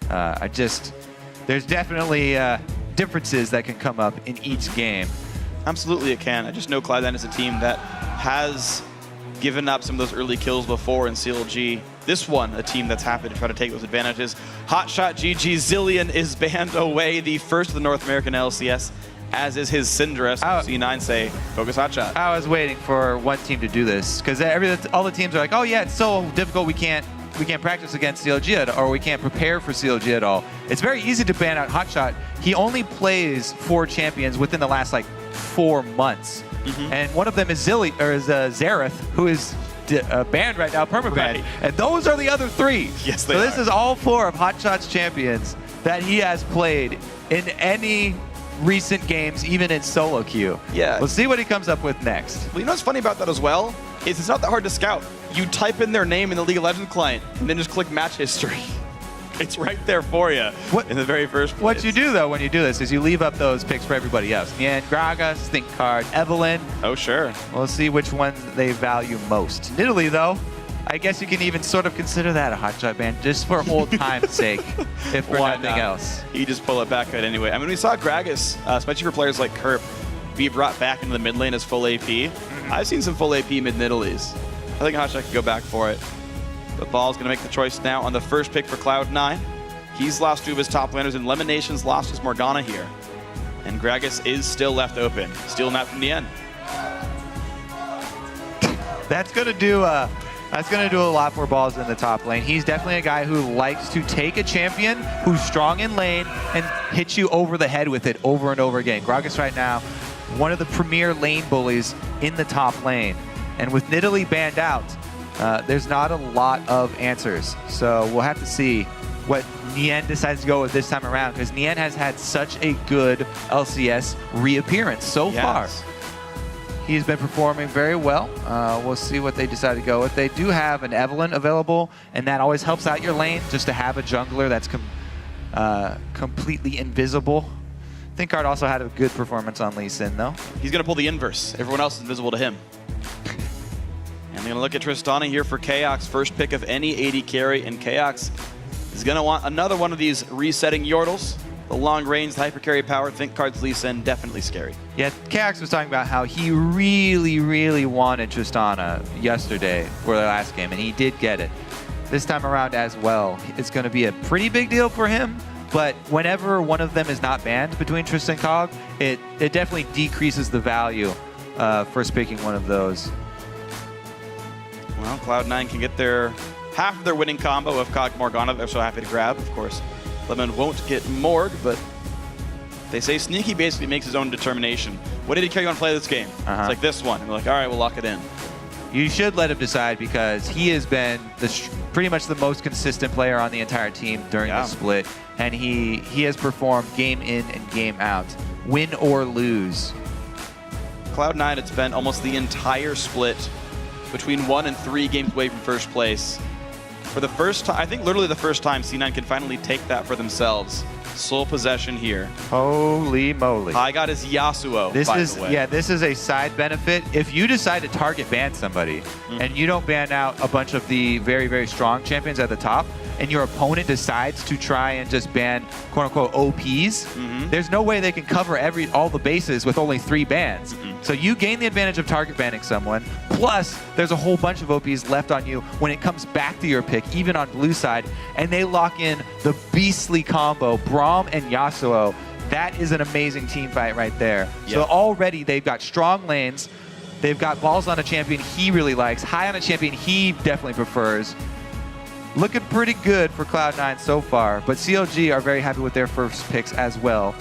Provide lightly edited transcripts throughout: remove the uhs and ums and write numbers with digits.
There's definitely differences that can come up in each game. Absolutely it can. I just know Cloud9 is a team that has given up some of those early kills before in CLG. This one, a team that's happy to try to take those advantages. Hotshot GG Zillion is banned away, the first of the North American LCS, as is his Syndress. C9 say, focus Hotshot. I was waiting for one team to do this, because all the teams are like, oh yeah, it's so difficult, we can't practice against CLG or we can't prepare for CLG at all. It's very easy to ban out Hotshot. He only plays 4 champions within the last like 4 months. And one of them is Xerath, who is banned right now, permabanned. Right. And those are the other 3. Yes, they are. So this is all 4 of Hotshot's champions that he has played in any recent games, even in solo queue. Yeah. We'll see what he comes up with next. Well, you know what's funny about that as well? Is it's not that hard to scout. You type in their name in the League of Legends client, and then just click match history. It's right there for you in the very first place. What you do, though, when you do this is you leave up those picks for everybody else. Nien, Gragas, Think Card, Evelynn. Oh, sure. We'll see which ones they value most. Nidalee, though, I guess you can even sort of consider that a Hotshot ban, just for old time's sake, if for nothing else. You just pull it back out anyway. I mean, we saw Gragas, especially for players like Kerp, be brought back into the mid lane as full AP. I've seen some full AP mid-Nidalees. I think Hotshot could go back for it. But Ball's going to make the choice now on the first pick for Cloud9. He's lost 2 of his top laners, and Lemonation's lost his Morgana here. And Gragas is still left open. Stealing that from the end. That's going to do a lot for Balls in the top lane. He's definitely a guy who likes to take a champion who's strong in lane and hit you over the head with it over and over again. Gragas right now, one of the premier lane bullies in the top lane. And with Nidalee banned out, there's not a lot of answers. So we'll have to see what Nien decides to go with this time around, because Nien has had such a good LCS reappearance so far. He's been performing very well. We'll see what they decide to go with. They do have an Evelynn available, and that always helps out your lane, just to have a jungler that's completely invisible. Thinkard also had a good performance on Lee Sin, though. He's going to pull the inverse. Everyone else is invisible to him. And they're going to look at Tristana here for Chaos, first pick of any AD carry, and Chaos is going to want another one of these resetting Yordles. The long range, the hyper carry power, Thinkard's Lee Sin, definitely scary. Yeah, Chaos was talking about how he really, really wanted Tristana yesterday for the last game, and he did get it. This time around as well, it's going to be a pretty big deal for him, but whenever one of them is not banned between Trist and Cog, it definitely decreases the value for picking one of those. Well, Cloud9 can get their half of their winning combo of Cog Morgana. They're so happy to grab, of course. Lemon won't get Morg, but they say Sneaky basically makes his own determination. What did he carry on to play this game? It's like this one. And we're like, all right, we'll lock it in. You should let him decide, because he has been pretty much the most consistent player on the entire team during the split. And he has performed game in and game out, win or lose. Cloud9, it's been almost the entire split between 1 and 3 games away from first place. For the first time, I think literally the first time, C9 can finally take that for themselves. Sole possession here. Holy moly. I got his Yasuo, by the way. Yeah, this is a side benefit. If you decide to target ban somebody, and you don't ban out a bunch of the very, very strong champions at the top, and your opponent decides to try and just ban quote-unquote OPs, there's no way they can cover all the bases with only 3 bans. So you gain the advantage of target banning someone, plus there's a whole bunch of OPs left on you when it comes back to your pick, even on blue side, and they lock in the beastly combo, Braum and Yasuo. That is an amazing team fight right there. So already they've got strong lanes, they've got Balls on a champion he really likes, High on a champion he definitely prefers. Looking pretty good for Cloud9 so far, but CLG are very happy with their first picks as well,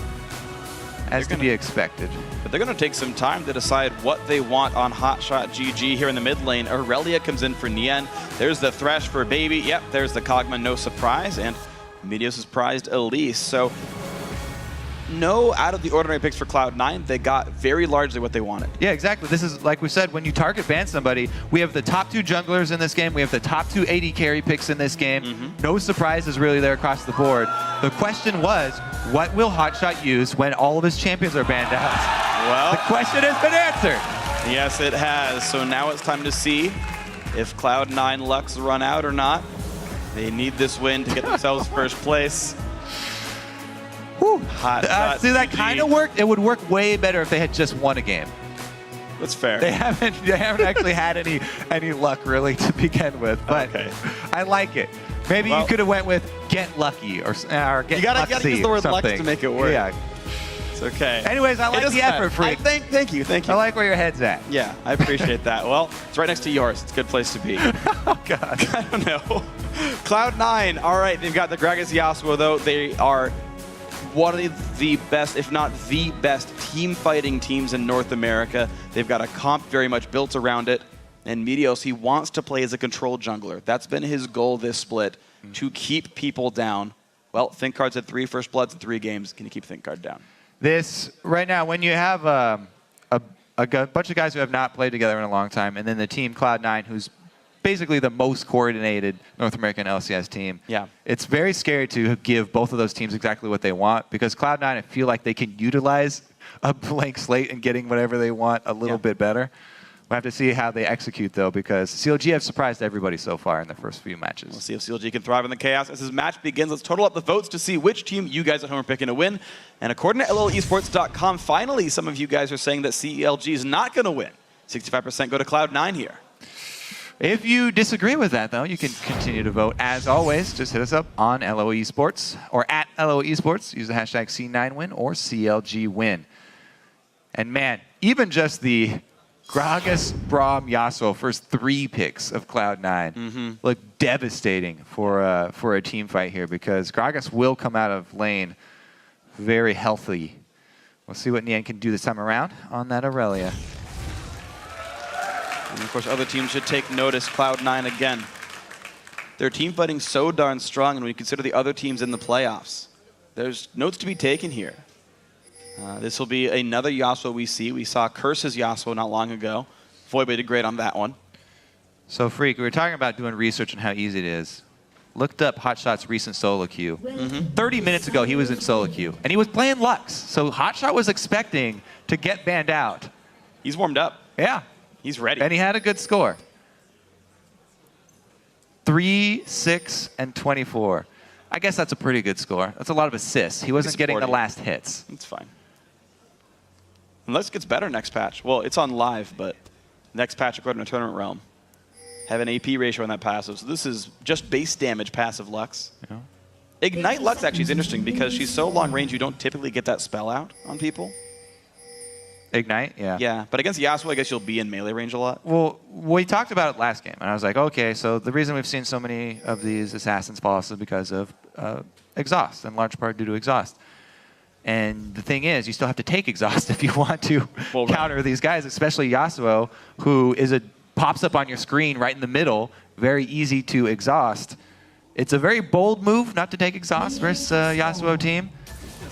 as to be expected. But they're going to take some time to decide what they want on Hotshot GG here in the mid lane. Aurelia comes in for Nien. There's the Thresh for Baby. Yep, there's the Kog'Maw, no surprise. And Meteos has prized Elise. So no out of the ordinary picks for Cloud9. They got very largely what they wanted. Yeah, exactly. This is, like we said, when you target ban somebody, we have the top 2 junglers in this game. We have the top 2 AD carry picks in this game. No surprises really there across the board. The question was, what will Hotshot use when all of his champions are banned out? Well, the question has been answered. Yes, it has. So now it's time to see if Cloud9 Lux run out or not. They need this win to get themselves first place. Whew. Hot shot, See, that GG. kind of worked. It would work way better if they had just won a game. That's fair. They haven't actually had any luck really to begin with, but Okay. I like it. Maybe you could have went with get lucky or get You gotta lucky use the word luck something. to make it work. Yeah. It's okay. Anyways, I It like doesn't the effort, matter. Freak. Thank you. I like where your head's at. Yeah, I appreciate that. Well, it's right next to yours. It's a good place to be. Oh God. I don't know. Cloud9. All right, they've got the Gragas Yasuo, though. They are one of the best, if not the best, team fighting teams in North America. They've got a comp very much built around it. And Meteos, he wants to play as a control jungler. That's been his goal this split, to keep people down. Well, ThinkCard's had 3 First Bloods in 3 games. Can you keep ThinkCard down? This, right now, when you have a bunch of guys who have not played together in a long time, and then the team Cloud9, who's basically the most coordinated North American LCS team, Yeah. it's very scary to give both of those teams exactly what they want, because Cloud9, I feel like they can utilize a blank slate and getting whatever they want a little bit better. We'll have to see how they execute, though, because CLG have surprised everybody so far in the first few matches. We'll see if CLG can thrive in the chaos. As this match begins, let's total up the votes to see which team you guys at home are picking to win. And according to LLesports.com, finally, some of you guys are saying that CLG is not going to win. 65% go to Cloud9 here. If you disagree with that, though, you can continue to vote. As always, just hit us up on LO Esports or at LO Esports. Use the hashtag C9win or CLGwin. And man, even just the Gragas, Braum, Yasuo, first 3 picks of Cloud9 look devastating for a team fight here, because Gragas will come out of lane very healthy. We'll see what Nian can do this time around on that Aurelia. And of course, other teams should take notice. Cloud9 again. Their team fighting so darn strong, and when you consider the other teams in the playoffs, there's notes to be taken here. This will be another Yasuo we see. We saw Curse's Yasuo not long ago. Voibe did great on that one. So, Freak, we were talking about doing research on how easy it is. Looked up Hotshot's recent solo queue. 30 minutes ago, he was in solo queue, and he was playing Lux. So Hotshot was expecting to get banned out. He's warmed up. Yeah. He's ready. And he had a good score. 3, 6, and 24. I guess that's a pretty good score. That's a lot of assists. He wasn't getting the last hits. It's fine. Unless it gets better next patch. Well, it's on live, but next patch, according to Tournament Realm, have an AP ratio on that passive. So this is just base damage passive Lux. Yeah. Ignite Lux actually is interesting because she's so long range you don't typically get that spell out on people. Ignite, yeah. Yeah, but against Yasuo, I guess you'll be in melee range a lot. Well, we talked about it last game, and I was like, okay, so the reason we've seen so many of these assassins fall is because of exhaust, in large part due to exhaust. And the thing is, you still have to take exhaust if you want to counter these guys, especially Yasuo, who pops up on your screen right in the middle, very easy to exhaust. It's a very bold move not to take exhaust versus Yasuo team,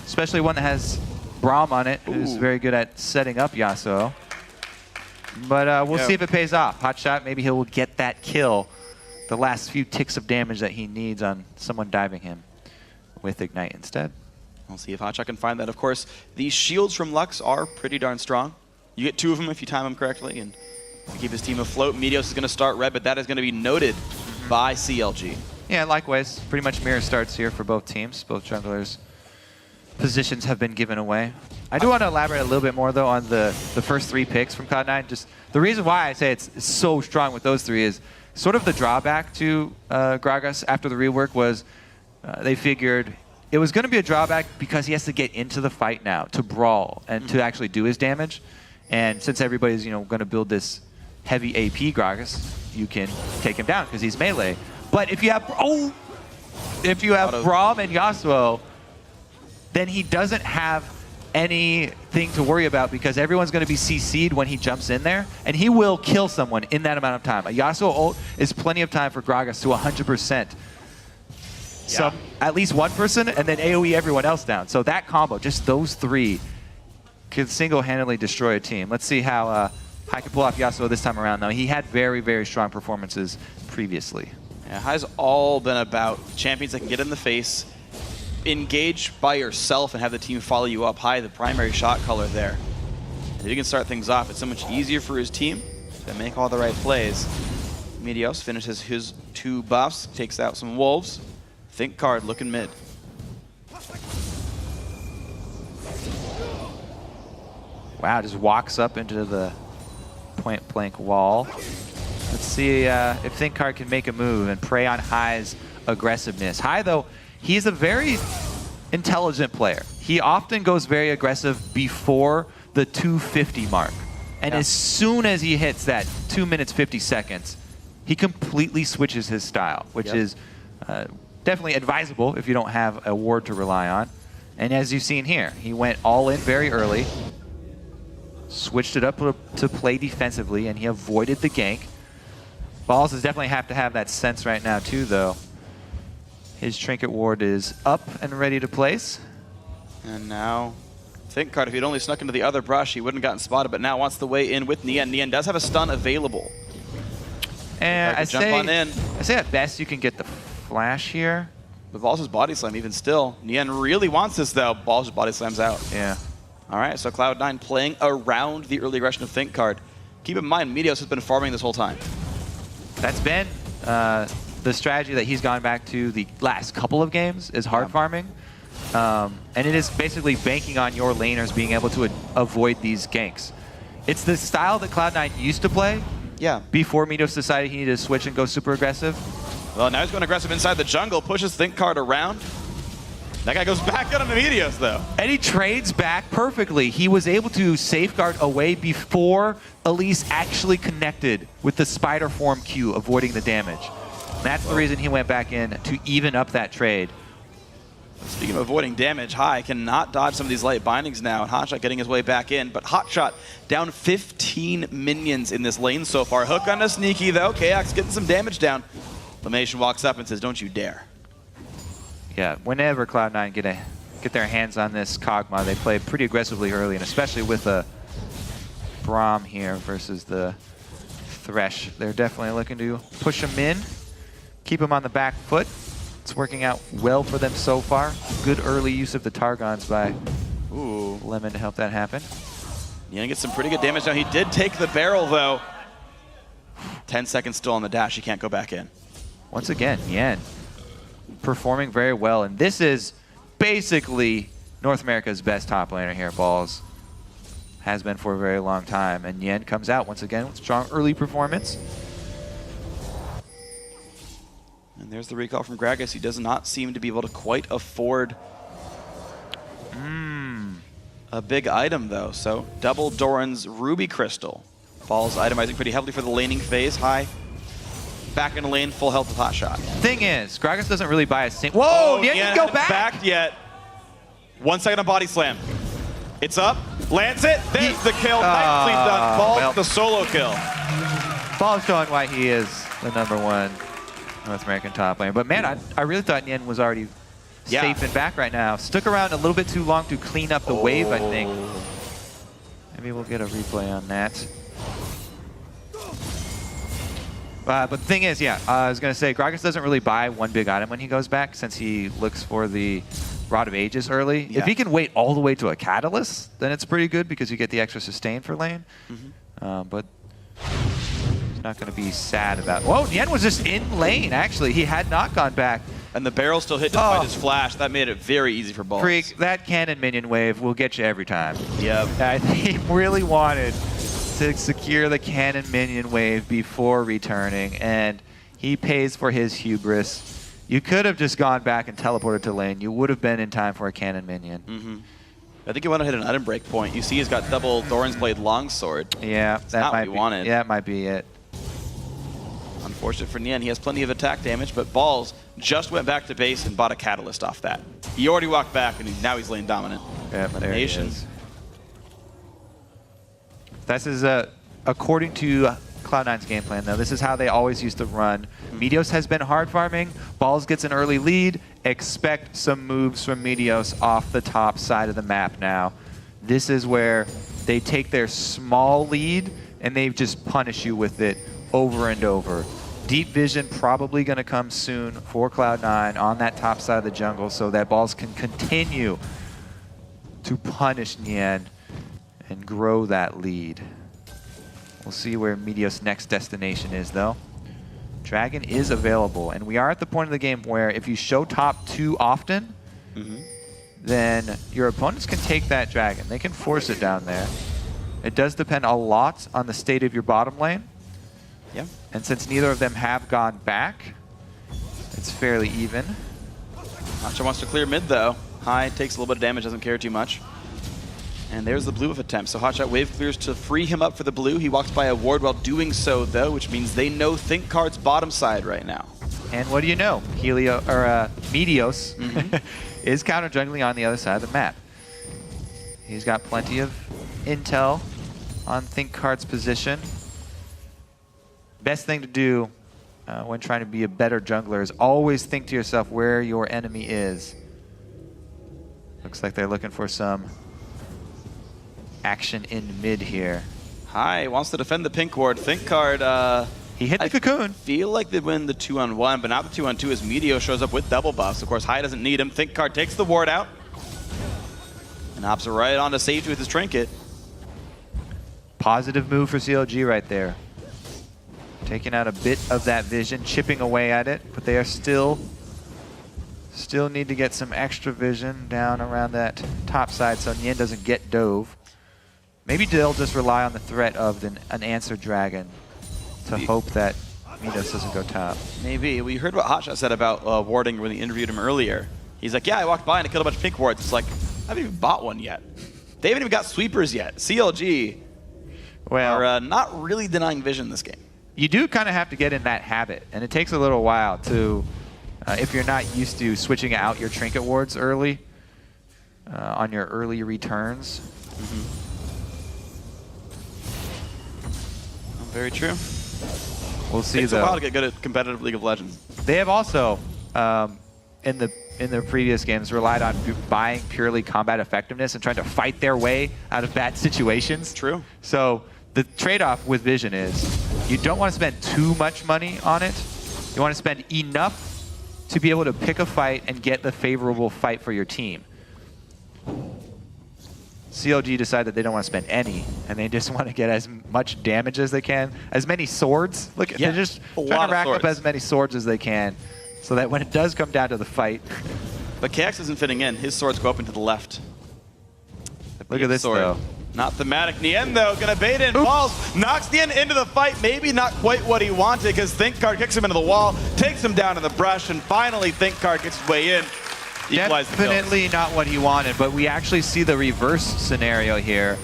especially one that has Braum on it, who's very good at setting up Yasuo. But we'll see if it pays off. Hotshot, maybe he'll get that kill, the last few ticks of damage that he needs on someone diving him with Ignite instead. We'll see if Hotshot can find that. Of course, these shields from Lux are pretty darn strong. You get 2 of them if you time them correctly, and to keep his team afloat. Meteos is going to start red, but that is going to be noted by CLG. Yeah, likewise. Pretty much mirror starts here for both teams. Both junglers' positions have been given away. I do want to elaborate a little bit more, though, on the first 3 picks from Cloud9. Just the reason why I say it's so strong with those 3 is sort of the drawback to Gragas after the rework was they figured it was going to be a drawback because he has to get into the fight now to brawl and to actually do his damage. And since everybody's going to build this heavy AP Gragas, you can take him down because he's melee. But if you have Braum and Yasuo, then he doesn't have anything to worry about because everyone's going to be CC'd when he jumps in there, and he will kill someone in that amount of time. A Yasuo ult is plenty of time for Gragas to 100%. So at least one person, and then AoE everyone else down. So that combo, just those 3, can single-handedly destroy a team. Let's see how Hai can pull off Yasuo this time around, though. He had very, very strong performances previously. Yeah, Hai's all been about champions that can get in the face, engage by yourself, and have the team follow you up. Hai, the primary shot caller there. And if you can start things off, it's so much easier for his team to make all the right plays. Meteos finishes his 2 buffs, takes out some wolves. Think card looking mid. Wow, just walks up into the point blank wall. Let's see if Think Card can make a move and prey on High's aggressiveness. High, though, he's a very intelligent player. He often goes very aggressive before the 250 mark. And as soon as he hits that 2 minutes 50 seconds, he completely switches his style, which is definitely advisable if you don't have a ward to rely on. And as you've seen here, he went all in very early, switched it up to play defensively, and he avoided the gank. Balls does definitely have to have that sense right now too, though. His Trinket Ward is up and ready to place. And now, Think Card, if he'd only snuck into the other brush, he wouldn't have gotten spotted, but now wants the way in with Nien. Nien does have a stun available. And I jump on in. say at best you can get the flash here. But Balls' body slam even still. Nien really wants this though. Balls' body slams out. Yeah. All right, so Cloud9 playing around the early aggression of Think Card. Keep in mind, Meteos has been farming this whole time. That's been the strategy that he's gone back to the last couple of games is hard farming. And it is basically banking on your laners being able to avoid these ganks. It's the style that Cloud9 used to play before Meteos decided he needed to switch and go super aggressive. Well, now he's going aggressive inside the jungle, pushes Think Card around. That guy goes back out on the Meteos, though. And he trades back perfectly. He was able to safeguard away before Elise actually connected with the spider form Q, avoiding the damage. And that's the reason he went back in to even up that trade. Speaking of avoiding damage, High cannot dodge some of these light bindings now, and Hotshot getting his way back in. But Hotshot down 15 minions in this lane so far. Hook on a sneaky, though. Kaox getting some damage down. Lamation walks up and says, "Don't you dare." Yeah, whenever Cloud9 get their hands on this Kog'Maw, they play pretty aggressively early, and especially with a Braum here versus the Thresh. They're definitely looking to push him in, keep him on the back foot. It's working out well for them so far. Good early use of the Targons by Lemon to help that happen. Nien gets some pretty good damage now. He did take the barrel, though. 10 seconds still on the dash. He can't go back in. Once again, Nien performing very well, and this is basically North America's best top laner here. Balls has been for a very long time, and Nien comes out once again with strong early performance. And there's the recall from Gragas. He does not seem to be able to quite afford a big item, though. So double Doran's Ruby Crystal. Balls itemizing pretty heavily for the laning phase. High back in the lane, full health with Hotshot. Thing is, Gragas doesn't really buy a single. Whoa, Nien didn't go back. Backed yet. 1 second on body slam. It's up, lands it. There's the kill. Nicely done. Balls the solo kill. Balls showing why he is the #1 North American top laner. But man, I really thought Nien was already safe and back right now. Stuck around a little bit too long to clean up the wave, I think. Maybe we'll get a replay on that. But the thing is, I was going to say, Gragas doesn't really buy one big item when he goes back, since he looks for the Rod of Ages early. If he can wait all the way to a Catalyst, then it's pretty good because you get the extra sustain for lane. But he's not going to be sad about it. Whoa, Nien was just in lane, actually. He had not gone back. And the barrel still hit despite his flash. That made it very easy for Balls. Freak, that cannon minion wave will get you every time. Yep. I think he really wanted to secure the cannon minion wave before returning, and he pays for his hubris. You could have just gone back and teleported to lane. You would have been in time for a cannon minion. I think you want to hit an item break point. You see he's got double Doran's Blade Longsword. Yeah, That's not what we wanted. Yeah, that might be it. Unfortunate for Nien. He has plenty of attack damage, but Balls just went back to base and bought a Catalyst off that. He already walked back, and now he's lane dominant. Yeah, there he Nation. is. This is, according to Cloud9's game plan, though, this is how they always used to run. Meteos has been hard farming. Balls gets an early lead. Expect some moves from Meteos off the top side of the map now. This is where they take their small lead and they just punish you with it over and over. Deep Vision probably going to come soon for Cloud9 on that top side of the jungle so that Balls can continue to punish Nien and grow that lead. We'll see where Meteos' next destination is, though. Dragon is available, and we are at the point of the game where if you show top too often, then your opponents can take that Dragon. They can force it down there. It does depend a lot on the state of your bottom lane. Yeah. And since neither of them have gone back, it's fairly even. Nacho wants to clear mid though. High takes a little bit of damage, doesn't care too much. And there's the blue of attempt. So Hotshot wave clears to free him up for the blue. He walks by a ward while doing so though, which means they know Think Card's bottom side right now. And what do you know? Meteos is counter jungling on the other side of the map. He's got plenty of intel on Think Card's position. Best thing to do when trying to be a better jungler is always think to yourself where your enemy is. Looks like they're looking for some action in mid here. High wants to defend the pink ward. Think Card, he hit the cocoon. Feel like they win the 2-on-1, but now the 2-on-2 as Meteo shows up with double buffs. Of course, High doesn't need him. Think Card takes the ward out and hops right onto safety with his trinket. Positive move for CLG right there. Taking out a bit of that vision, chipping away at it, but they are still need to get some extra vision down around that top side so Nien doesn't get dove. Maybe they'll just rely on the threat of an answer dragon to hope that Minos doesn't go top. Maybe. We heard what Hotshot said about warding when we interviewed him earlier. He's like, yeah, I walked by and I killed a bunch of pink wards. It's like, I haven't even bought one yet. They haven't even got sweepers yet. CLG are not really denying vision this game. You do kind of have to get in that habit, and it takes a little while to, if you're not used to switching out your trinket wards early, on your early returns. Very true. We'll see. Takes a while to get good at competitive League of Legends. They have also, in their previous games, relied on buying purely combat effectiveness and trying to fight their way out of bad situations. True. So the trade-off with vision is you don't want to spend too much money on it. You want to spend enough to be able to pick a fight and get the favorable fight for your team. CLG decided that they don't want to spend any, and they just want to get as much damage as they can, as many swords. Look, they're just trying to rack up as many swords as they can, so that when it does come down to the fight. But KX isn't fitting in. His swords go up and to the left. Look at this though. Not thematic. Nien though, gonna bait in, falls, knocks Nien into the fight. Maybe not quite what he wanted because Think Card kicks him into the wall, takes him down in the brush, and finally Think Card gets his way in. Definitely not what he wanted, but we actually see the reverse scenario here.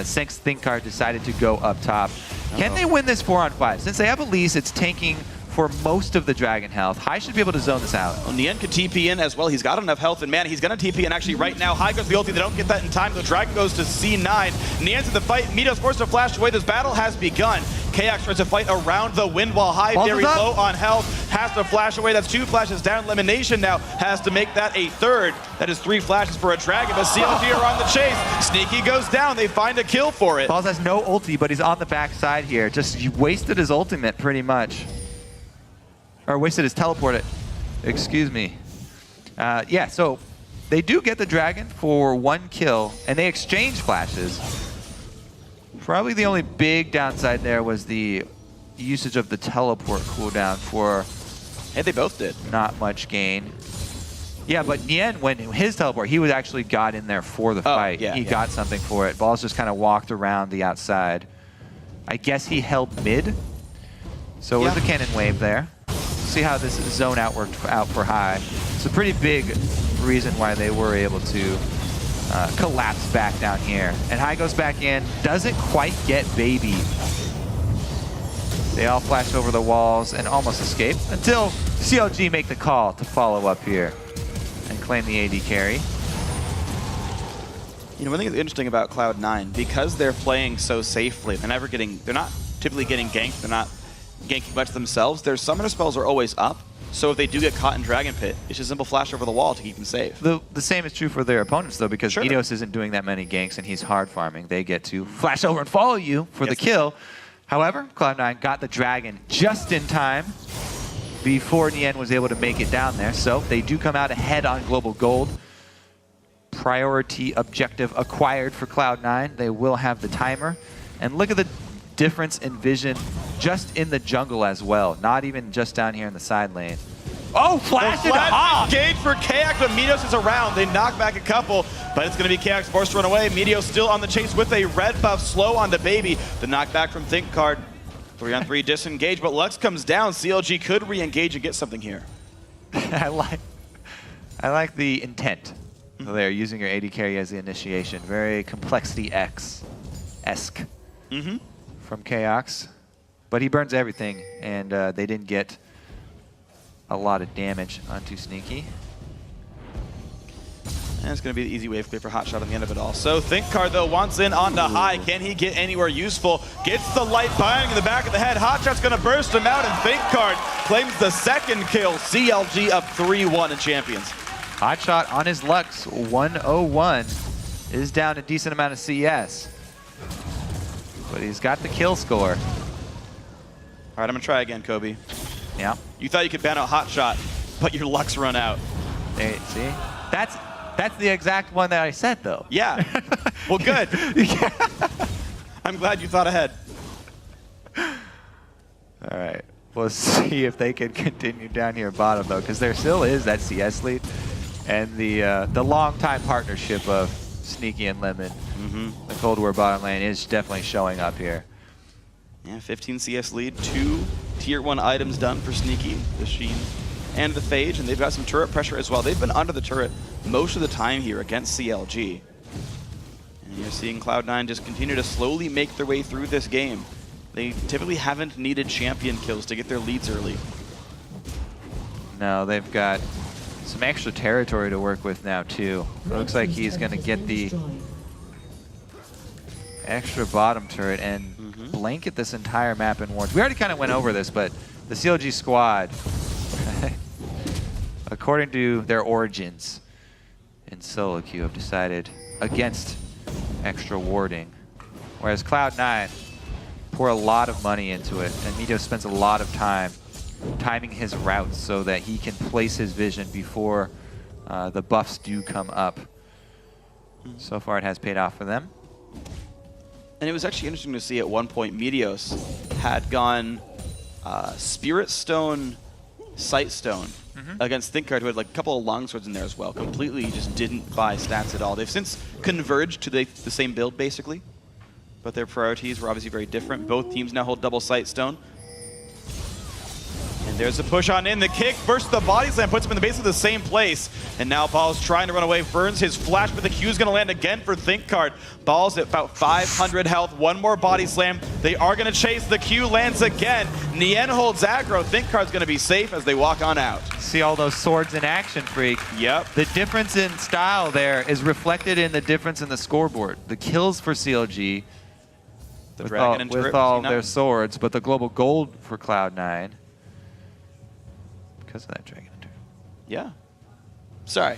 Since Think Card decided to go up top. Can they win this 4-on-5? Since they have Elise, it's tanking for most of the dragon health. High should be able to zone this out. Well, Nien could TP in as well. He's got enough health, and man, he's going to TP in actually right now. High goes the ulti. They don't get that in time. The dragon goes to C9. Nien's in the fight. Meteo's forced to flash away. This battle has begun. KX tries to fight around the wind while High, very low on health, has to flash away. That's 2 flashes down. Elimination now has to make that a 3rd. That is 3 flashes for a dragon, but CLG are on the chase. Sneaky goes down. They find a kill for it. Balls has no ulti, but he's on the back side here. Just wasted his ultimate pretty much. Or wasted his teleport, excuse me. Yeah, so they do get the dragon for 1 kill, and they exchange flashes. Probably the only big downside there was the usage of the teleport cooldown for... Hey, they both did. Not much gain. Yeah, but Nien, when his teleport, he was actually got in there for the fight. Yeah, he got something for it. Balls just kind of walked around the outside. I guess he held mid. So it was a cannon wave there. See how this zone out worked out for High. It's a pretty big reason why they were able to collapse back down here. And High goes back in, doesn't quite get Baby. They all flash over the walls and almost escape until CLG make the call to follow up here and claim the AD carry. You know, one thing that's interesting about Cloud9, because they're playing so safely, they're not typically getting ganked, they're not ganking much themselves, their summoner spells are always up. So if they do get caught in Dragon Pit, it's just a simple flash over the wall to keep them safe. The same is true for their opponents, though, because Meteos isn't doing that many ganks and he's hard farming. They get to flash over and follow you for the kill. However, Cloud9 got the dragon just in time before Nien was able to make it down there. So they do come out ahead on Global Gold. Priority objective acquired for Cloud9. They will have the timer. And look at the difference in vision just in the jungle as well, not even just down here in the side lane. Oh, flash into Hop! Engage for KX, but Meteos is around. They knock back a couple, but it's going to be KX forced to run away. Meteos still on the chase with a red buff, slow onto Baby. The knockback from ThinkCard. 3-on-3 disengage, but Lux comes down. CLG could re-engage and get something here. I like the intent. So they're using your AD carry as the initiation. Very Complexity X-esque from KX. But he burns everything, and they didn't get a lot of damage onto Sneaky. And it's going to be the easy wave clear for Hotshot on the end of it all. So ThinkCard, though, wants in onto high. Can he get anywhere useful? Gets the light binding in the back of the head. Hotshot's going to burst him out, and ThinkCard claims the second kill. CLG up 3-1 in Champions. Hotshot on his Lux, 101, is down a decent amount of CS. But he's got the kill score. All right, I'm going to try again, Kobe. Yeah. You thought you could ban out Hotshot, but your Lux run out. There, see? That's the exact one that I said, though. Yeah. Well, good. I'm glad you thought ahead. All right. We'll see if they can continue down here bottom, though, because there still is that CS lead. And the long-time partnership of Sneaky and Lemon. The Cold War bottom lane is definitely showing up here. Yeah, 15 CS lead, 2 tier 1 items done for Sneaky, the Sheen, and the Phage, and they've got some turret pressure as well. They've been under the turret most of the time here against CLG. And you're seeing Cloud9 just continue to slowly make their way through this game. They typically haven't needed champion kills to get their leads early. No, they've got some extra territory to work with now, too. It looks like he's going to get the extra bottom turret and blanket this entire map in wards. We already kind of went over this, but the CLG squad, according to their origins in solo queue, have decided against extra warding. Whereas Cloud9 pour a lot of money into it, and Meteos spends a lot of time timing his routes so that he can place his vision before the buffs do come up. So far it has paid off for them. And it was actually interesting to see at one point Meteos had gone Spirit Stone, Sight Stone against ThinkCard, who had like a couple of longswords in there as well. Completely just didn't buy stats at all. They've since converged to the same build, basically. But their priorities were obviously very different. Both teams now hold double Sight Stone. And there's a push on in. The kick versus the body slam puts him in basically the same place. And now Ball's trying to run away, burns his flash, but the Q is going to land again for ThinkCard. Ball's at about 500 health, one more body slam. They are going to chase. The Q lands again. Nien holds aggro. ThinkCard's going to be safe as they walk on out. See all those swords in action, Freak. Yep. The difference in style there is reflected in the difference in the scoreboard. The kills for CLG The dragon and turret with for all C9. their swords, but the global gold for Cloud9. Because of that dragon and turret. Yeah. Sorry.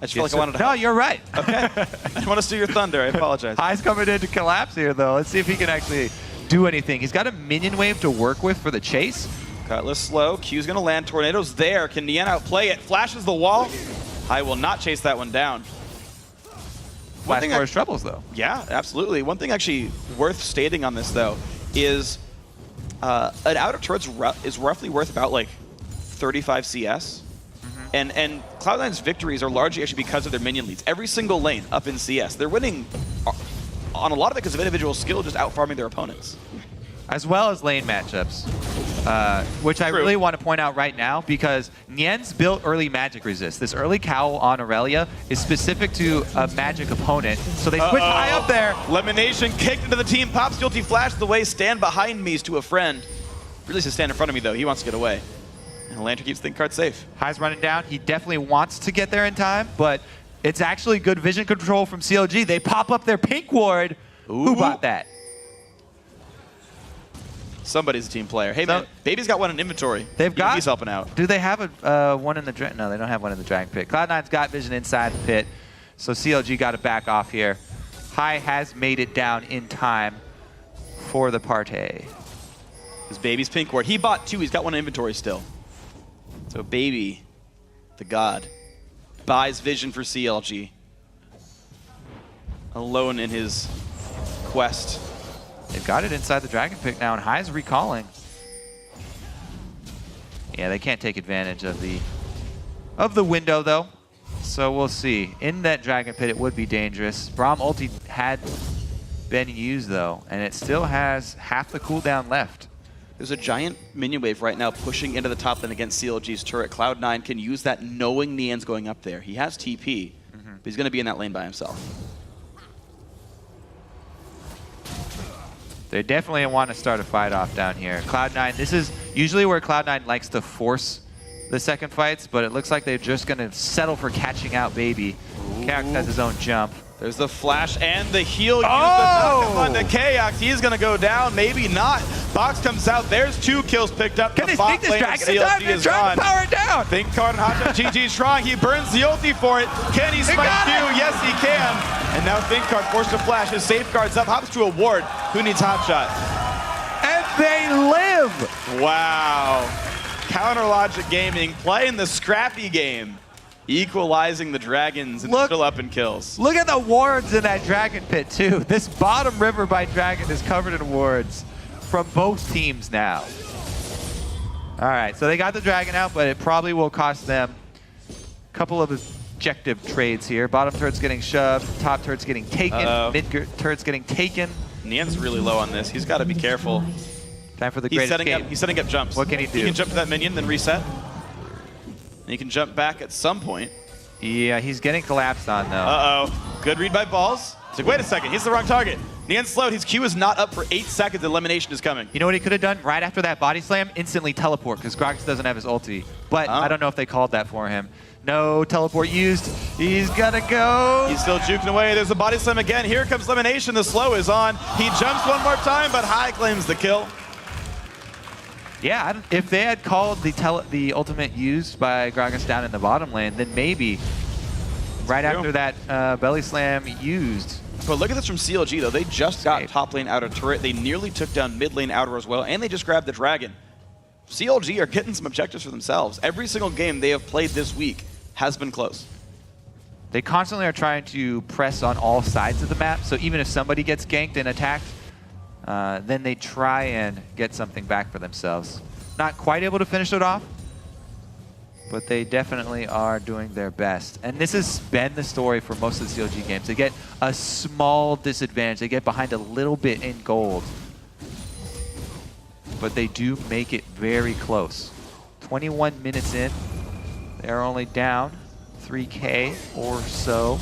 I just feel like I wanted to No, help. you're right. Okay. I just want to steal your thunder. I apologize. High's coming in to collapse here, though. Let's see if he can actually do anything. He's got a minion wave to work with for the chase. Cutlass slow. Q's going to land. Tornado's there. Can Nien outplay it? Flashes the wall. I will not chase that one down. Flash for his troubles, though. Yeah, absolutely. One thing actually worth stating on this, though, is an outer turret is roughly worth about like 35 CS. And Cloud9's victories are largely actually because of their minion leads. Every single lane up in CS, they're winning on a lot of it because of individual skill, just out-farming their opponents. As well as lane matchups, which I really want to point out right now because Nien's built early magic resist. This early cowl on Aurelia is specific to a magic opponent, so they switch high up there. Lemonation kicked into the team. Pops guilty flash the way. Stand behind me's to a friend. Really to stand in front of me, though. He wants to get away. And Lantern keeps ThinkCard safe. High's running down. He definitely wants to get there in time, but it's actually good vision control from CLG. They pop up their pink ward. Ooh. Who bought that? Somebody's a team player. Hey, man, Baby's got one in inventory. They've got. He's helping out. Do they have a one in the dragon? No, they don't have one in the dragon pit. Cloud9's got vision inside the pit, so CLG got to back off here. High has made it down in time for the party. His Baby's pink ward. He bought two. He's got one in inventory still. So Baby, the god, buys vision for CLG. Alone in his quest. They've got it inside the Dragon Pit now, and High's recalling. Yeah, they can't take advantage of the window though. So we'll see. In that Dragon Pit, it would be dangerous. Braum ulti had been used though, and it still has half the cooldown left. There's a giant minion wave right now pushing into the top lane against CLG's turret. Cloud9 can use that knowing Nian's going up there. He has TP, but he's going to be in that lane by himself. They definitely want to start a fight off down here. Cloud9, this is usually where Cloud9 likes to force the second fights, but it looks like they're just going to settle for catching out Baby. Kaox has his own jump. There's the flash and the heal. Use the knock on to Kaox. He's going to go down. Maybe not. Box comes out. There's 2 kills picked up. Can they sneak this dragon in time? They're trying to power it down. Think card and Hotshot GG's trying. He burns the ulti for it. Can he smite Q? Yes, he can. And now Think card forced to flash. His safeguards up. Hops to a ward. Who needs Hotshot? And they live. Wow. Counter Logic Gaming playing the scrappy game. Equalizing the dragons and still up in kills. Look at the wards in that Dragon Pit too. This bottom river by Dragon is covered in wards from both teams now. All right, so they got the Dragon out, but it probably will cost them a couple of objective trades here. Bottom turret's getting shoved, top turret's getting taken, mid turret's getting taken. Nian's really low on this. He's got to be careful. Time for the great escape. He's setting up jumps. What can he do? He can jump to that minion, then reset. And he can jump back at some point. Yeah, he's getting collapsed on though. Uh-oh. Good read by Balls. He's like, wait a second, he's the wrong target. Nian's slowed. His Q is not up for 8 seconds. Elimination is coming. You know what he could have done right after that body slam? Instantly teleport, because Gragas doesn't have his ulti. But I don't know if they called that for him. No teleport used. He's gotta go. He's still juking away. There's a body slam again. Here comes elimination. The slow is on. He jumps one more time, but High claims the kill. Yeah, if they had called the ultimate used by Gragas down in the bottom lane, then maybe right after that belly slam used. But look at this from CLG though. They just got top lane outer turret. They nearly took down mid lane outer as well, and they just grabbed the dragon. CLG are getting some objectives for themselves. Every single game they have played this week has been close. They constantly are trying to press on all sides of the map, so even if somebody gets ganked and attacked, then they try and get something back for themselves. Not quite able to finish it off, but they definitely are doing their best. And this has been the story for most of the CLG games. They get a small disadvantage. They get behind a little bit in gold, but they do make it very close. 21 minutes in, they're only down 3K or so.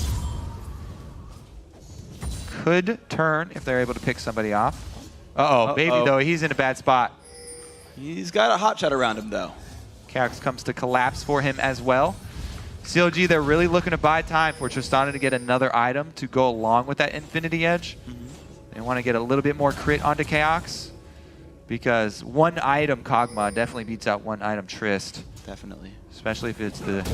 Could turn if they're able to pick somebody off. Baby though, he's in a bad spot. He's got a hot shot around him though. Kaox comes to collapse for him as well. CLG, they're really looking to buy time for Tristana to get another item to go along with that Infinity Edge. They want to get a little bit more crit onto Kaox, because one item Kog'Maw definitely beats out one item Trist. Definitely. Especially if it's the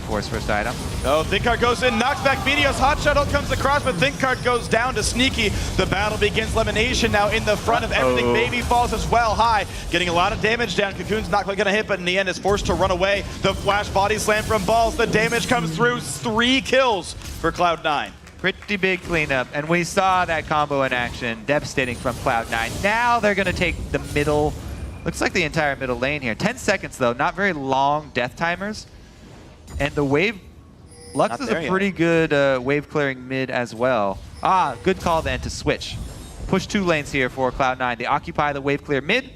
Force first item. Oh, Thinkard goes in, knocks back Meteos. Hot Shuttle comes across, but Thinkard goes down to Sneaky. The battle begins. Elimination now in the front of everything. Baby falls as well. High getting a lot of damage down. Cocoon's not quite going to hit, but in the end is forced to run away. The flash body slam from Balls. The damage comes through. 3 kills for Cloud9. Pretty big cleanup, and we saw that combo in action. Devastating from Cloud9. Now they're going to take the middle, looks like the entire middle lane here. 10 seconds though, not very long death timers. And the wave, Lux is a pretty good wave clearing mid as well. Good call then to switch. Push 2 lanes here for Cloud9. They occupy the wave clear mid,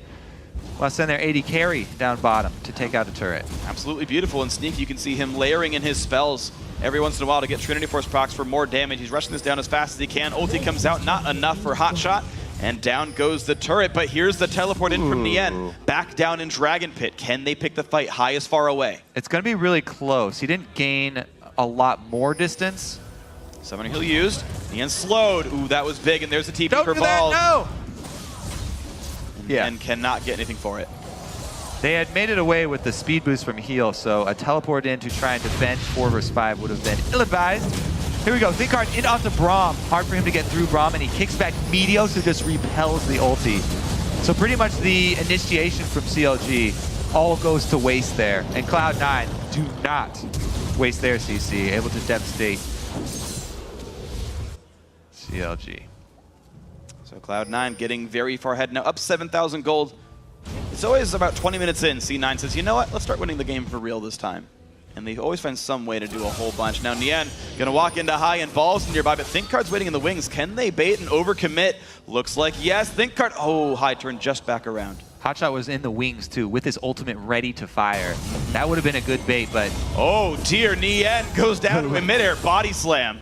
while send their AD carry down bottom to take out a turret. Absolutely beautiful. And Sneak, you can see him layering in his spells every once in a while to get Trinity Force procs for more damage. He's rushing this down as fast as he can. Ulti comes out, not enough for Hot Shot. And down goes the turret, but here's the teleport in from Nian. Back down in Dragon Pit. Can they pick the fight? High is far away. It's going to be really close. He didn't gain a lot more distance. Summoning Heal used. Nian slowed. Ooh, that was big, and there's the TP for Balls. That, no! And cannot get anything for it. They had made it away with the speed boost from heal, so a teleport in to try and defend 4 versus 5 would have been ill-advised. Here we go, Thinkard in onto Braum. Hard for him to get through Braum, and he kicks back Meteos, who just repels the ulti. So pretty much the initiation from CLG all goes to waste there. And Cloud9 do not waste their CC, able to devastate CLG. So Cloud9 getting very far ahead now, up 7,000 gold. It's always about 20 minutes in, C9 says, you know what, let's start winning the game for real this time. And they always find some way to do a whole bunch. Now Nian gonna walk into high and balls nearby, but ThinkCard's waiting in the wings. Can they bait and overcommit? Looks like yes. ThinkCard, oh, high turn just back around. Hotshot was in the wings too, with his ultimate ready to fire. That would have been a good bait, but... Oh dear, Nian goes down in midair, body slam.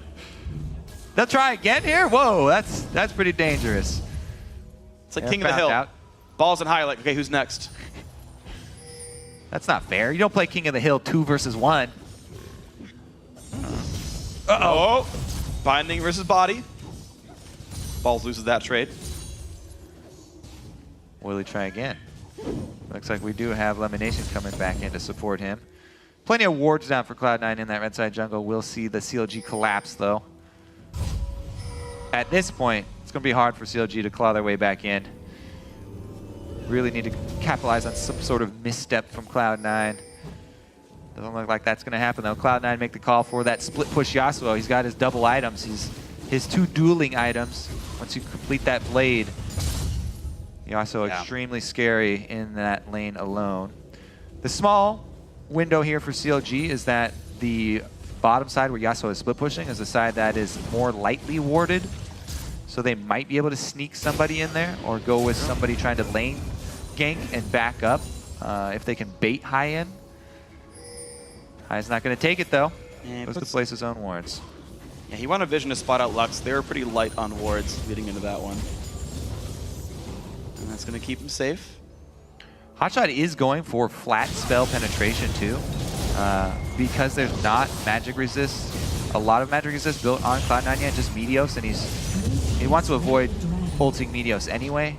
They'll try again here? Whoa, that's pretty dangerous. It's like King of the Hill. Out. Balls in high, like, okay, who's next? That's not fair. You don't play King of the Hill 2 versus 1. Uh-oh. Binding versus body. Balls loses that trade. Will he try again? Looks like we do have Lemonation coming back in to support him. Plenty of wards down for Cloud9 in that red side jungle. We'll see the CLG collapse, though. At this point, it's going to be hard for CLG to claw their way back in. Really need to capitalize on some sort of misstep from Cloud9. Doesn't look like that's going to happen, though. Cloud9 make the call for that split push Yasuo. He's got his double items. His 2 dueling items. Once you complete that blade, Yasuo extremely scary in that lane alone. The small window here for CLG is that the bottom side where Yasuo is split pushing is the side that is more lightly warded. So they might be able to sneak somebody in there or go with somebody trying to lane gank and back up if they can bait high in. High's not going to take it, though. Yeah, goes to place his own wards. Yeah, he wanted Vision to spot out Lux. They were pretty light on wards getting into that one. And that's going to keep him safe. Hotshot is going for flat spell penetration, too. Because there's not magic resist, a lot of magic resist built on Cloud9 yet, just Meteos, and he wants to avoid ulting Meteos anyway.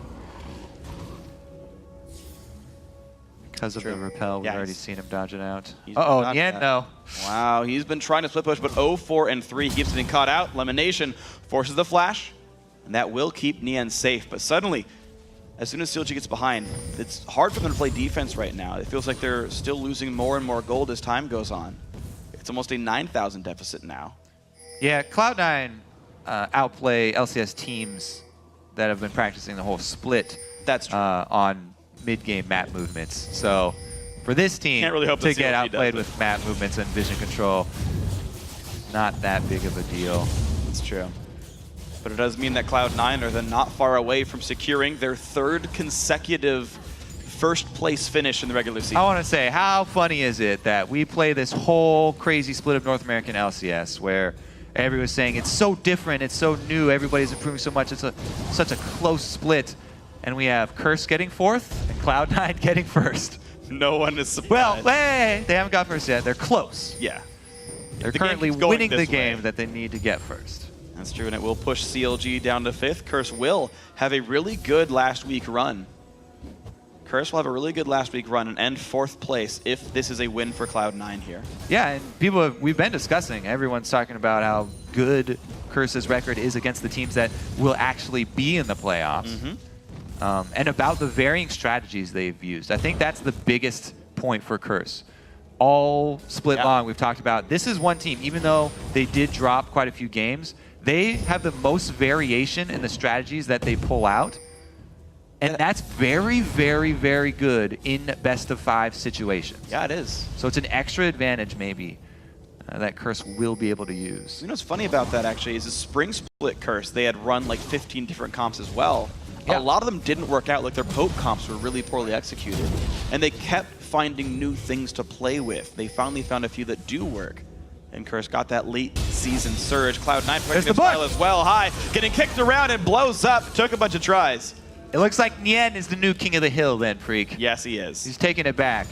Because of the repel, we've already seen him dodge it out. Uh-oh, Nian, no. Wow, he's been trying to split push, but 0-4 and 3 keeps getting caught out. Lemonation forces the flash, and that will keep Nian safe. But suddenly, as soon as CLG gets behind, it's hard for them to play defense right now. It feels like they're still losing more and more gold as time goes on. It's almost a 9,000 deficit now. Yeah, Cloud9 outplay LCS teams that have been practicing the whole split. That's true. On mid-game map movements. So for this team to get outplayed with map movements and vision control, not that big of a deal. It's true. But it does mean that Cloud9 are then not far away from securing their 3rd consecutive first place finish in the regular season. I want to say, how funny is it that we play this whole crazy split of North American LCS where everyone's saying it's so different, it's so new, everybody's improving so much, it's such a close split, and we have Curse getting 4th and Cloud9 getting 1st. No one is surprised. Well, hey, they haven't got 1st yet. They're close. Yeah. They're currently winning the game that they need to get 1st. That's true, and it will push CLG down to 5th. Curse will have a really good last week run. Curse will have a really good last week run and end 4th place if this is a win for Cloud9 here. Yeah, and we've been discussing, everyone's talking about how good Curse's record is against the teams that will actually be in the playoffs. And about the varying strategies they've used. I think that's the biggest point for Curse. All split long, we've talked about. This is one team, even though they did drop quite a few games, they have the most variation in the strategies that they pull out. And that's very, very, very good in best-of-5 situations. Yeah, it is. So it's an extra advantage, maybe, that Curse will be able to use. You know what's funny about that, actually, is the Spring Split Curse, they had run like 15 different comps as well. Yeah. A lot of them didn't work out. Like their Pope comps were really poorly executed. And they kept finding new things to play with. They finally found a few that do work. And Curse got that late season surge. Cloud9 protecting his style as well. High, getting kicked around and blows up. Took a bunch of tries. It looks like Nian is the new King of the Hill then, Freak. Yes, he is. He's taking it back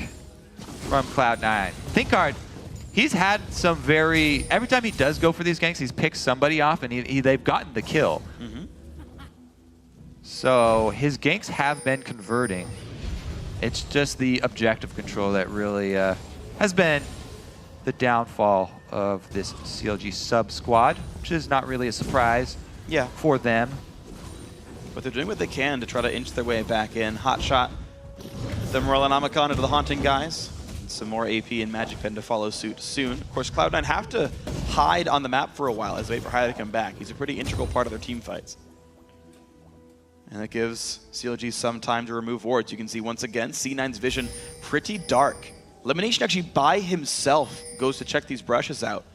from Cloud9. ThinkCard, he's had some very... Every time he does go for these ganks, he's picked somebody off and they've gotten the kill. So his ganks have been converting. It's just the objective control that really has been the downfall of this CLG sub-squad, which is not really a surprise for them. But they're doing what they can to try to inch their way back in. Hotshot, the Morellonomicon into the Haunting guys. And some more AP and Magic Pen to follow suit soon. Of course, Cloud9 have to hide on the map for a while as they wait for High to come back. He's a pretty integral part of their team fights. And that gives CLG some time to remove wards. You can see once again, C9's vision pretty dark. Elimination actually by himself goes to check these brushes out.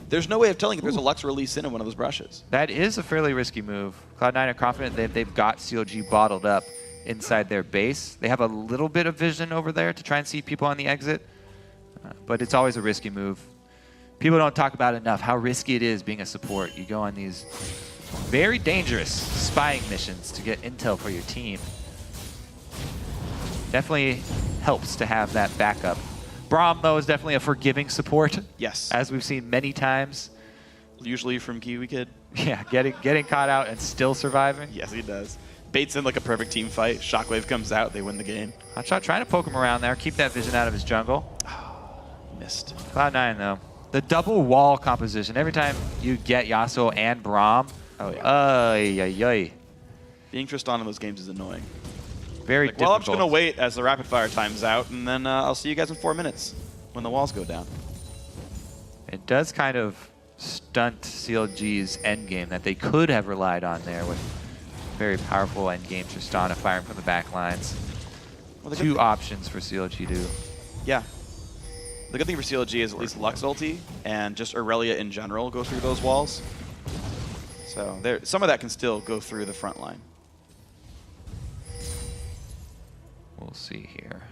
There's no way of telling if there's a Lux release in one of those brushes. That is a fairly risky move. Cloud9 are confident that they've got CLG bottled up inside their base. They have a little bit of vision over there to try and see people on the exit, but it's always a risky move. People don't talk about enough how risky it is being a support. You go on these very dangerous spying missions to get intel for your team. Definitely helps to have that backup. Braum, though, is definitely a forgiving support. Yes. As we've seen many times. Usually from Kiwi Kid. Yeah, getting caught out and still surviving. Yes, he does. Baits in like a perfect team fight. Shockwave comes out, they win the game. Hotshot trying to poke him around there, keep that vision out of his jungle. Missed. Cloud9, though. The double wall composition. Every time you get Yasuo and Braum, being Tristan in those games is annoying. Very difficult. Well, I'm just going to wait as the rapid fire times out, and then I'll see you guys in 4 minutes when the walls go down. It does kind of stunt CLG's endgame that they could have relied on there with very powerful endgame Tristana firing from the back lines. Well, two options for CLG to... Yeah. The good thing for CLG is at least Lux ulti and just Aurelia in general go through those walls. So there, some of that can still go through the front line. We'll see here,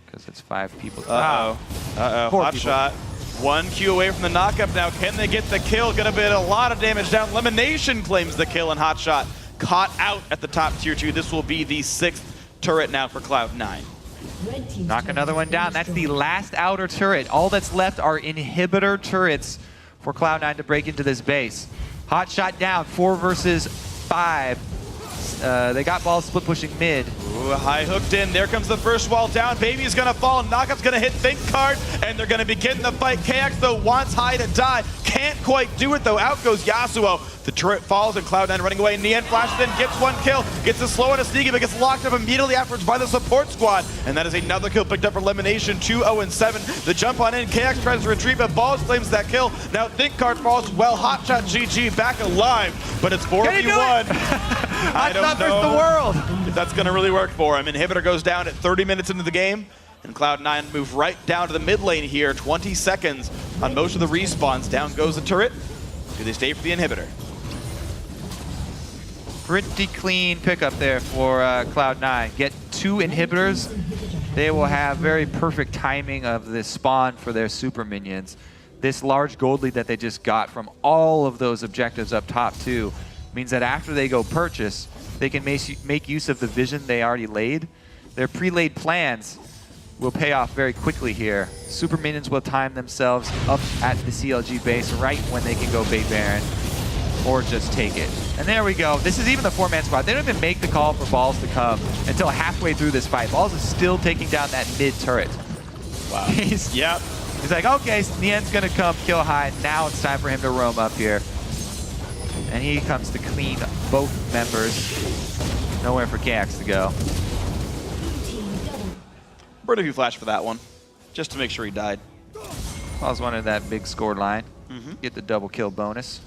because it's 5 people. Uh-oh. Uh-oh. Hot shot. 1 Q away from the knockup now. Can they get the kill? Gonna be a lot of damage down. Elimination claims the kill, and Hot shot caught out at the top tier 2. This will be the 6th turret now for Cloud9. Knock another one down. That's the last outer turret. All that's left are inhibitor turrets for Cloud9 to break into this base. Hot shot down, 4 versus 5. They got balls split pushing mid. Ooh, high hooked in. There comes the first wall down. Baby's gonna fall. Knockup's gonna hit Think Card, and they're gonna begin the fight. KX though wants High to die. Can't quite do it though. Out goes Yasuo. The turret falls and Cloud9 running away. Nien flashes in, gets 1 kill, gets a slow and a sneaky, but gets locked up immediately afterwards by the support squad. And that is another kill picked up for Elimination, 2-0-7. The jump on in, KX tries to retreat, but Balls claims that kill. Now Think Card falls, well, Hotshot GG back alive, but it's 4v1. I don't know the world. if that's gonna really work for him. Inhibitor goes down at 30 minutes into the game, and Cloud9 move right down to the mid lane here, 20 seconds on most of the respawns. Down goes the turret. Do they stay for the Inhibitor? Pretty clean pickup there for Cloud9. Get 2 inhibitors. They will have very perfect timing of the spawn for their super minions. This large gold lead that they just got from all of those objectives up top too means that after they go purchase, they can make use of the vision they already laid. Their pre-laid plans will pay off very quickly here. Super minions will time themselves up at the CLG base right when they can go bait Baron or just take it. And there we go. This is even the 4-man squad. They don't even make the call for Balls to come until halfway through this fight. Balls is still taking down that mid turret. Wow. He's like, okay, Nien's gonna come kill High. Now it's time for him to roam up here. And he comes to clean both members. Nowhere for KX to go. Bird of you flash for that one, just to make sure he died. Balls wanted that big score line. Get the double kill bonus.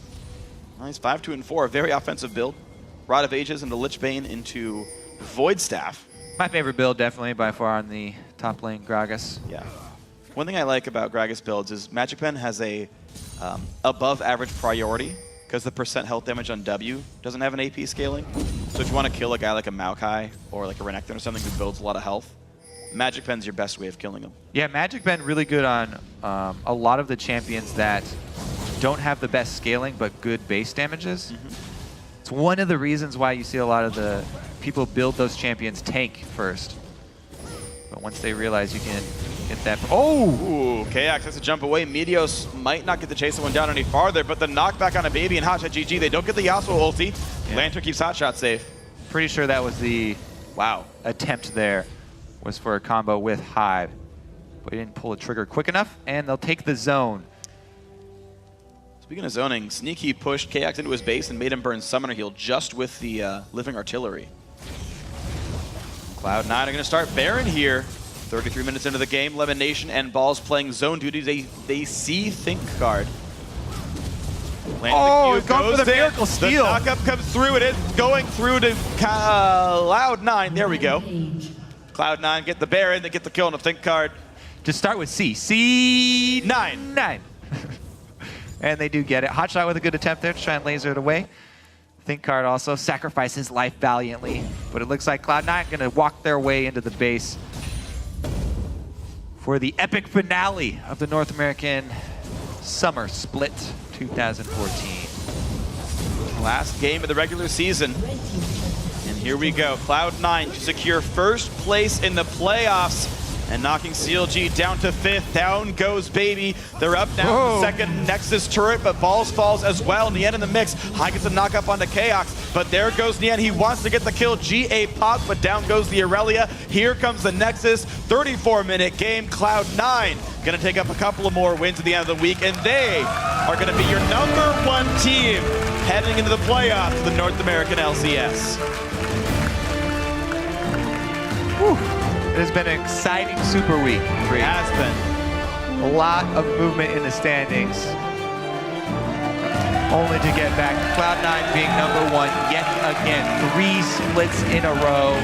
Nice, 5-2-4, a very offensive build. Rod of Ages into Lich Bane into Void Staff. My favorite build, definitely, by far, on the top lane, Gragas. Yeah. One thing I like about Gragas builds is Magic Pen has a above average priority because the percent health damage on W doesn't have an AP scaling. So if you want to kill a guy like a Maokai or like a Renekton or something who builds a lot of health, Magic Pen's your best way of killing him. Yeah, Magic Pen really good on a lot of the champions that don't have the best scaling but good base damages. It's one of the reasons why you see a lot of the people build those champions tank first. But once they realize you can get that... Oh! Ooh, KX has to jump away. Meteos might not get to chase someone down any farther, but the knockback on a Baby and Hotshot GG, they don't get the Yasuo ulti. Yeah. Lantern keeps Hotshot safe. Pretty sure that was the attempt there, was for a combo with Hive. But he didn't pull the trigger quick enough, and they'll take the zone. Speaking of zoning, Sneaky pushed KX into his base and made him burn Summoner Heal just with the Living Artillery. Cloud9 are going to start Baron here. 33 minutes into the game, Elimination and Balls playing zone duty. They see Think Card. Oh, it's gone for the miracle steal. The knock-up comes through. It is going through to Cloud9. There we go. Cloud9 get the Baron. They get the kill on the Think card. Just start with C. C9. 9. And they do get it. Hotshot with a good attempt there to try and laser it away. Think card also sacrificed his life valiantly. But it looks like Cloud9 going to walk their way into the base for the epic finale of the North American Summer Split 2014. Last game of the regular season. And here we go. Cloud9 to secure first place in the playoffs and knocking CLG down to 5th. Down goes Baby. They're up now in the second Nexus turret, but Balls falls as well. Nien in the mix. High gets a knock up onto Chaos, but there goes Nien. He wants to get the kill. GA pops, but down goes the Aurelia. Here comes the Nexus. 34-minute game. Cloud9 gonna take up a couple of more wins at the end of the week, and they are gonna be your #1 team heading into the playoffs of the North American LCS. Whew. It has been an exciting super week. It has been. A lot of movement in the standings. Only to get back to Cloud9 being #1 yet again. 3 splits in a row.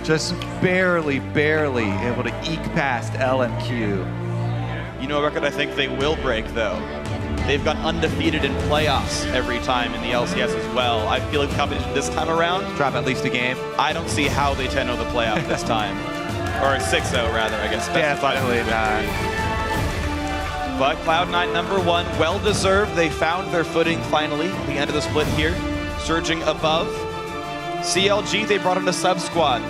Just barely able to eke past LMQ. You know a record I think they will break, though. They've gone undefeated in playoffs every time in the LCS as well. I feel like the competition this time around, Drop at least a game. I don't see how they 10-0 the playoff this time. Or 6-0 rather, I guess. Definitely not. But Cloud9 #1, well-deserved. They found their footing finally at the end of the split here, surging above. CLG, they brought in a sub-squad.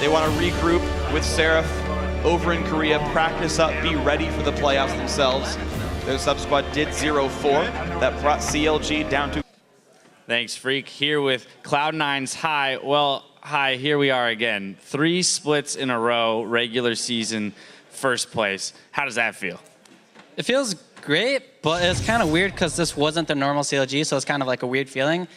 They want to regroup with Seraph over in Korea, practice up, be ready for the playoffs themselves. Their sub-squad did 0-4. That brought CLG down to... Thanks, Freak. Here with Cloud9's High. Well, High, here we are again. 3 splits in a row, regular season, first place. How does that feel? It feels great, but it's kind of weird because this wasn't the normal CLG, so it's kind of like a weird feeling.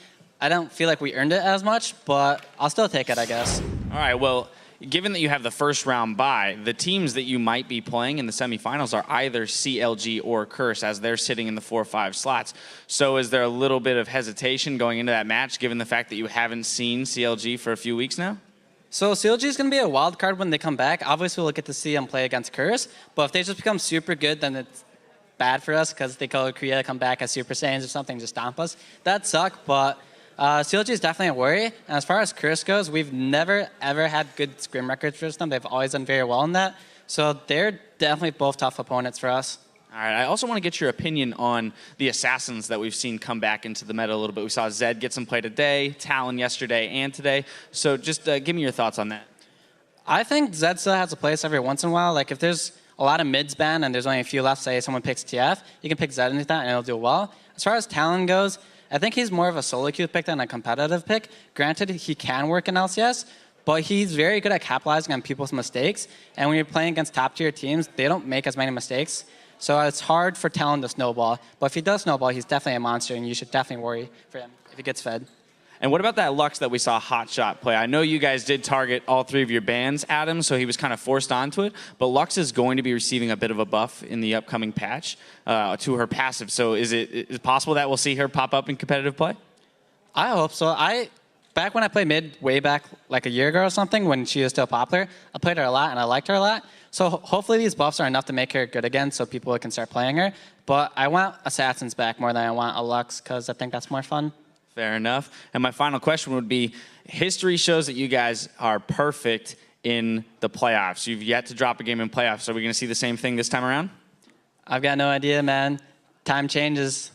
I don't feel like we earned it as much, but I'll still take it, I guess. All right, well, given that you have the first round bye, the teams that you might be playing in the semifinals are either CLG or Curse, as they're sitting in the 4-5 slots. So is there a little bit of hesitation going into that match, given the fact that you haven't seen CLG for a few weeks now? So CLG is going to be a wild card when they come back. Obviously, we'll get to see them play against Curse, but if they just become super good, then it's bad for us because they go to Korea, come back as Super Saiyans or something, just stomp us. That'd suck, but CLG is definitely a worry. And as far as Curse goes, we've never, ever had good scrim records for them. They've always done very well in that. So they're definitely both tough opponents for us. All right, I also want to get your opinion on the Assassins that we've seen come back into the meta a little bit. We saw Zed get some play today, Talon yesterday and today. So just give me your thoughts on that. I think Zed still has a place every once in a while. Like if there's a lot of mids ban and there's only a few left, say someone picks TF, you can pick Zed into that and it'll do well. As far as Talon goes, I think he's more of a solo queue pick than a competitive pick. Granted, he can work in LCS, but he's very good at capitalizing on people's mistakes. And when you're playing against top-tier teams, they don't make as many mistakes. So it's hard for Talon to snowball. But if he does snowball, he's definitely a monster, and you should definitely worry for him if he gets fed. And what about that Lux that we saw Hotshot play? I know you guys did target all 3 of your bans, Adam, so he was kind of forced onto it. But Lux is going to be receiving a bit of a buff in the upcoming patch to her passive. So is it possible that we'll see her pop up in competitive play? I hope so. Back when I played mid, way back like a year ago or something, when she was still popular, I played her a lot and I liked her a lot. So hopefully these buffs are enough to make her good again so people can start playing her. But I want Assassins back more than I want a Lux because I think that's more fun. Fair enough. And my final question would be, history shows that you guys are perfect in the playoffs. You've yet to drop a game in playoffs. Are we going to see the same thing this time around? I've got no idea, man. Time changes.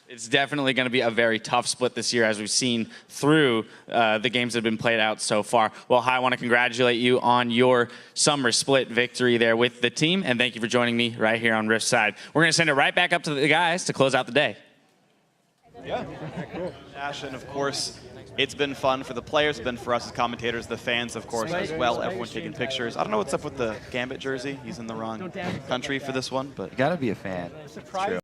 It's definitely going to be a very tough split this year, as we've seen through the games that have been played out so far. Well, Hi, I want to congratulate you on your summer split victory there with the team, and thank you for joining me right here on Rift Side. We're going to send it right back up to the guys to close out the day. Yeah, cool. Ash, and of course, it's been fun for the players, it's been for us as commentators, the fans, of course, as well. Everyone taking pictures. I don't know what's up with the Gambit jersey. He's in the wrong country for this one, but You gotta be a fan. it's true.